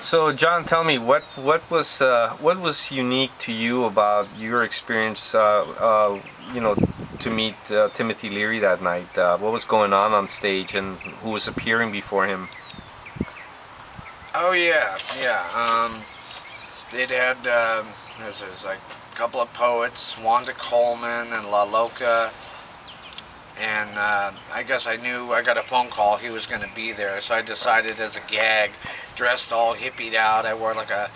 So John, tell me what was unique to you about your experience? To meet Timothy Leary that night. What was going on stage, and who was appearing before him? Oh yeah, yeah. They'd had there's like a couple of poets, Wanda Coleman and La Loca, and I guess I knew I got a phone call he was going to be there, so I decided as a gag, dressed all hippied out. I wore like a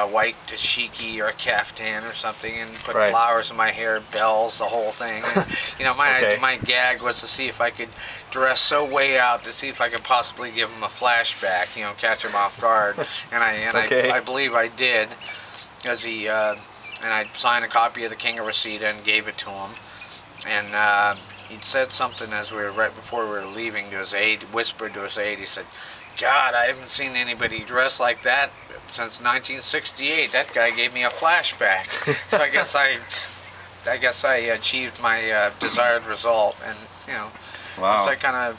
white tashiki or a caftan or something, and put Right. flowers in my hair, bells, the whole thing. And, Okay. my gag was to see if I could dress so way out to see if I could possibly give him a flashback, catch him off guard. Okay. I believe I did, as he and I signed a copy of the King of Reseda and gave it to him, and he'd said something as we were right before we were leaving to his aide, whispered to his aide. He said, "God, I haven't seen anybody dressed like that since 1968. That guy gave me a flashback." So I guess I achieved my desired result, and Wow. it's like kind of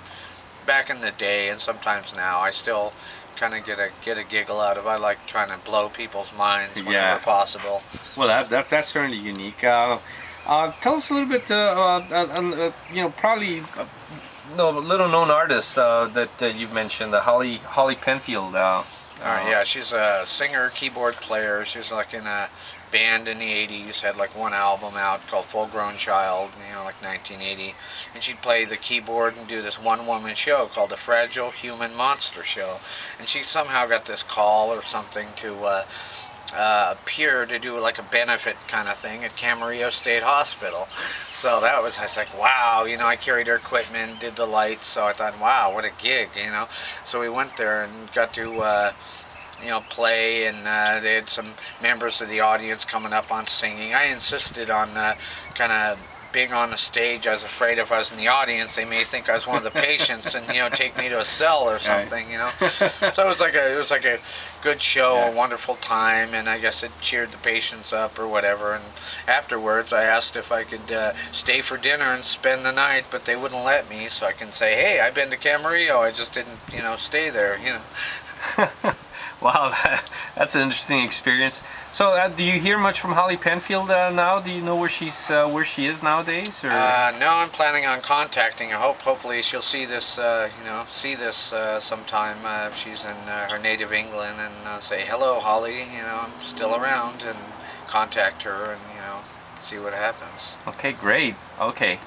back in the day, and sometimes now I still kind of get a giggle out of. I like trying to blow people's minds whenever Yeah. possible. Well, that's certainly unique. Tell us a little bit. Probably no little known artist that you've mentioned, Holly Penfield. Yeah, she's a singer, keyboard player. She was like in a band in the 80s, had like one album out called Full Grown Child, like 1980. And she'd play the keyboard and do this one-woman show called the Fragile Human Monster Show. And she somehow got this call or something to appear to do like a benefit kind of thing at Camarillo State Hospital. So I was like, wow, I carried her equipment, did the lights, so I thought, wow, what a gig, So we went there and got to play, and they had some members of the audience coming up on singing. I insisted on kind of being on the stage. I was afraid if I was in the audience, they may think I was one of the patients and take me to a cell or something. So it was like a good show, Yeah. a wonderful time, and I guess it cheered the patients up or whatever. And afterwards, I asked if I could stay for dinner and spend the night, but they wouldn't let me. So I can say, hey, I've been to Camarillo. I just didn't, stay there. Wow, that's an interesting experience. So, do you hear much from Holly Penfield now? Do you know where she is nowadays? Or No, I'm planning on contacting her. Hopefully, she'll see this, sometime if she's in her native England, and say, "Hello, Holly. I'm still around," and contact her and see what happens. Okay, great. Okay.